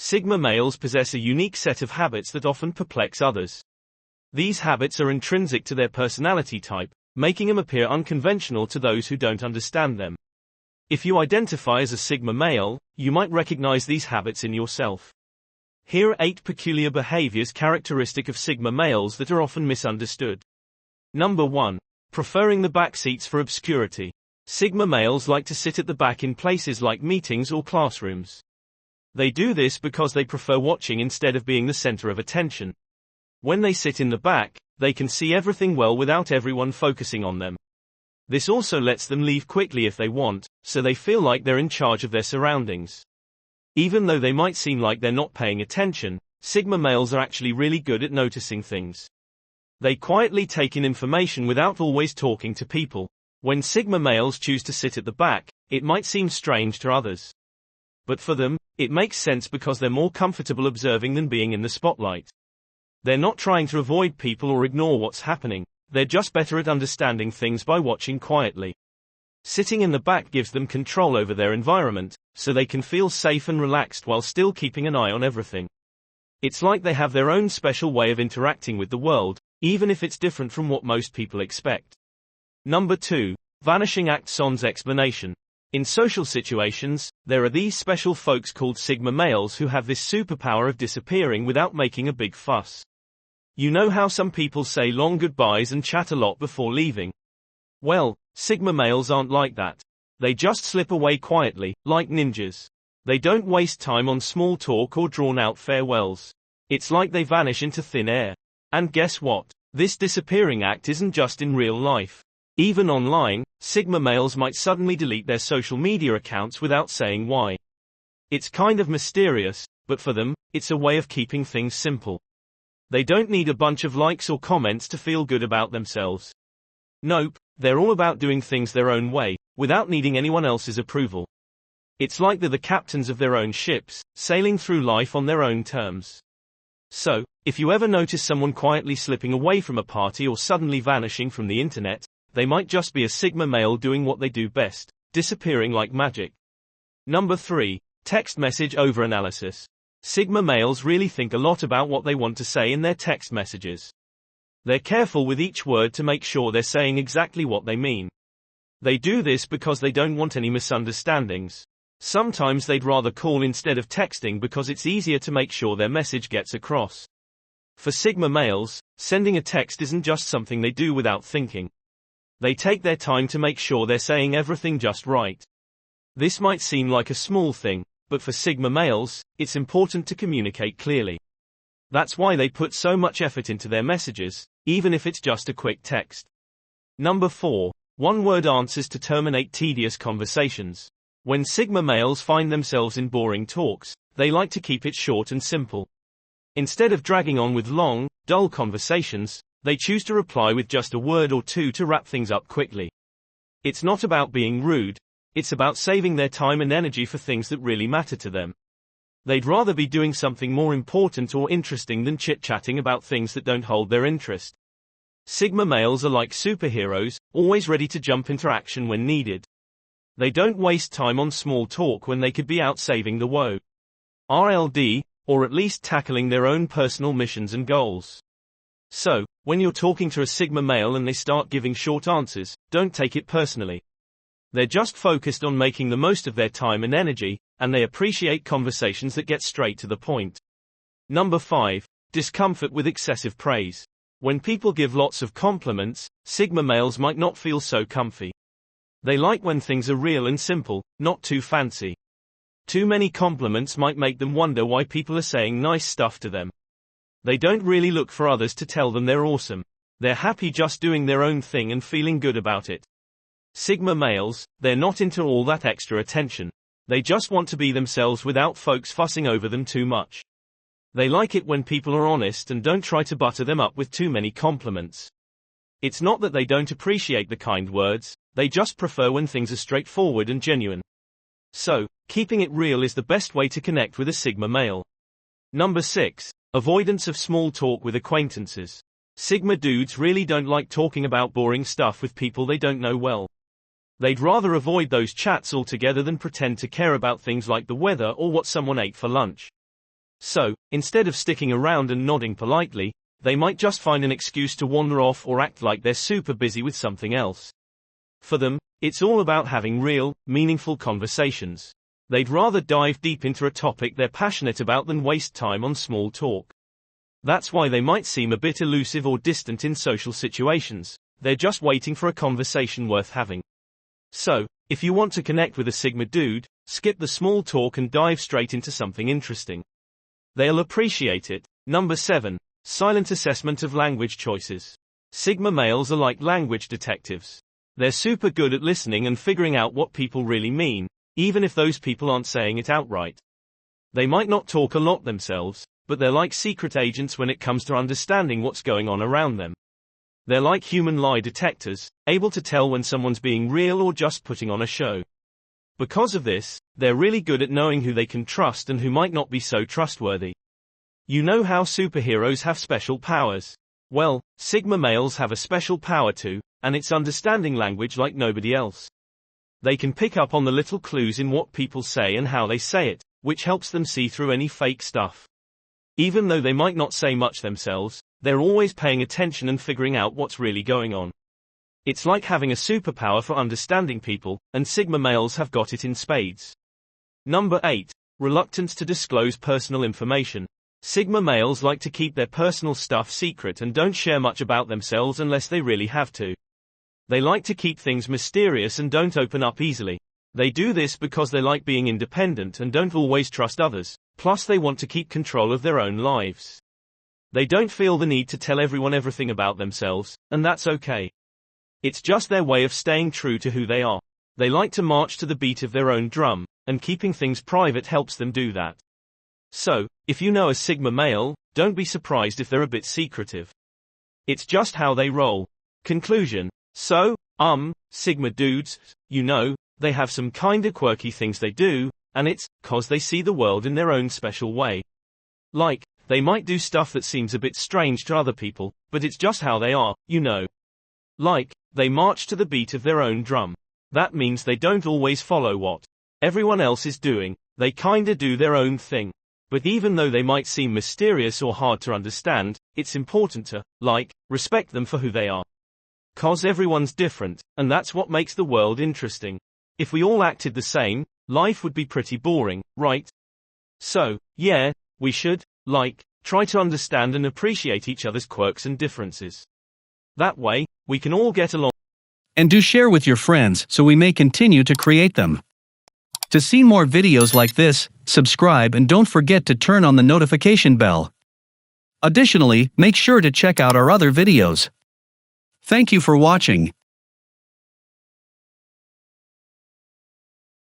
Sigma males possess a unique set of habits that often perplex others. These habits are intrinsic to their personality type, making them appear unconventional to those who don't understand them. If you identify as a Sigma male, you might recognize these habits in yourself. Here are 8 peculiar behaviors characteristic of Sigma males that are often misunderstood. Number 1. Preferring the back seats for obscurity. Sigma males like to sit at the back in places like meetings or classrooms. They do this because they prefer watching instead of being the center of attention. When they sit in the back, they can see everything well without everyone focusing on them. This also lets them leave quickly if they want, so they feel like they're in charge of their surroundings. Even though they might seem like they're not paying attention, Sigma males are actually really good at noticing things. They quietly take in information without always talking to people. When Sigma males choose to sit at the back, it might seem strange to others. But for them, it makes sense because they're more comfortable observing than being in the spotlight. They're not trying to avoid people or ignore what's happening, they're just better at understanding things by watching quietly. Sitting in the back gives them control over their environment, so they can feel safe and relaxed while still keeping an eye on everything. It's like they have their own special way of interacting with the world, even if it's different from what most people expect. Number 2. Vanishing act sans explanation. In social situations, there are these special folks called Sigma males who have this superpower of disappearing without making a big fuss. You know how some people say long goodbyes and chat a lot before leaving? Well, Sigma males aren't like that. They just slip away quietly, like ninjas. They don't waste time on small talk or drawn-out farewells. It's like they vanish into thin air. And guess what? This disappearing act isn't just in real life. Even online, Sigma males might suddenly delete their social media accounts without saying why. It's kind of mysterious, but for them, it's a way of keeping things simple. They don't need a bunch of likes or comments to feel good about themselves. Nope, they're all about doing things their own way, without needing anyone else's approval. It's like they're the captains of their own ships, sailing through life on their own terms. So, if you ever notice someone quietly slipping away from a party or suddenly vanishing from the internet, they might just be a Sigma male doing what they do best, disappearing like magic. Number 3. Text message overanalysis. Sigma males really think a lot about what they want to say in their text messages. They're careful with each word to make sure they're saying exactly what they mean. They do this because they don't want any misunderstandings. Sometimes they'd rather call instead of texting because it's easier to make sure their message gets across. For Sigma males, sending a text isn't just something they do without thinking. They take their time to make sure they're saying everything just right. This might seem like a small thing, but for Sigma males, it's important to communicate clearly. That's why they put so much effort into their messages, even if it's just a quick text. Number 4. One-word answers to terminate tedious conversations. When Sigma males find themselves in boring talks, they like to keep it short and simple. Instead of dragging on with long, dull conversations, they choose to reply with just a word or two to wrap things up quickly. It's not about being rude, it's about saving their time and energy for things that really matter to them. They'd rather be doing something more important or interesting than chit-chatting about things that don't hold their interest. Sigma males are like superheroes, always ready to jump into action when needed. They don't waste time on small talk when they could be out saving the world, or at least tackling their own personal missions and goals. So, when you're talking to a Sigma male and they start giving short answers, don't take it personally. They're just focused on making the most of their time and energy, and they appreciate conversations that get straight to the point. Number 5. Discomfort with excessive praise. When people give lots of compliments, Sigma males might not feel so comfy. They like when things are real and simple, not too fancy. Too many compliments might make them wonder why people are saying nice stuff to them. They don't really look for others to tell them they're awesome. They're happy just doing their own thing and feeling good about it. Sigma males, they're not into all that extra attention. They just want to be themselves without folks fussing over them too much. They like it when people are honest and don't try to butter them up with too many compliments. It's not that they don't appreciate the kind words, they just prefer when things are straightforward and genuine. So, keeping it real is the best way to connect with a Sigma male. Number 6. Avoidance of small talk with acquaintances. Sigma dudes really don't like talking about boring stuff with people they don't know well. They'd rather avoid those chats altogether than pretend to care about things like the weather or what someone ate for lunch. So, instead of sticking around and nodding politely, they might just find an excuse to wander off or act like they're super busy with something else. For them, it's all about having real, meaningful conversations. They'd rather dive deep into a topic they're passionate about than waste time on small talk. That's why they might seem a bit elusive or distant in social situations. They're just waiting for a conversation worth having. So, if you want to connect with a Sigma dude, skip the small talk and dive straight into something interesting. They'll appreciate it. Number 7. Silent assessment of language choices. Sigma males are like language detectives. They're super good at listening and figuring out what people really mean, even if those people aren't saying it outright. They might not talk a lot themselves, but they're like secret agents when it comes to understanding what's going on around them. They're like human lie detectors, able to tell when someone's being real or just putting on a show. Because of this, they're really good at knowing who they can trust and who might not be so trustworthy. You know how superheroes have special powers? Well, Sigma males have a special power too, and it's understanding language like nobody else. They can pick up on the little clues in what people say and how they say it, which helps them see through any fake stuff. Even though they might not say much themselves, they're always paying attention and figuring out what's really going on. It's like having a superpower for understanding people, and Sigma males have got it in spades. Number 8. Reluctance to disclose personal information. Sigma males like to keep their personal stuff secret and don't share much about themselves unless they really have to. They like to keep things mysterious and don't open up easily. They do this because they like being independent and don't always trust others, plus they want to keep control of their own lives. They don't feel the need to tell everyone everything about themselves, and that's okay. It's just their way of staying true to who they are. They like to march to the beat of their own drum, and keeping things private helps them do that. So, if you know a Sigma male, don't be surprised if they're a bit secretive. It's just how they roll. Conclusion. So, Sigma dudes, you know, they have some kinda quirky things they do, and it's 'cause they see the world in their own special way. Like, they might do stuff that seems a bit strange to other people, but it's just how they are, you know. Like, they march to the beat of their own drum. That means they don't always follow what everyone else is doing, they kinda do their own thing. But even though they might seem mysterious or hard to understand, it's important to, respect them for who they are. 'Cause everyone's different, and that's what makes the world interesting. If we all acted the same, life would be pretty boring, right? So, yeah, we should, try to understand and appreciate each other's quirks and differences. That way, we can all get along. And do share with your friends so we may continue to create them. To see more videos like this, subscribe and don't forget to turn on the notification bell. Additionally, make sure to check out our other videos. Thank you for watching.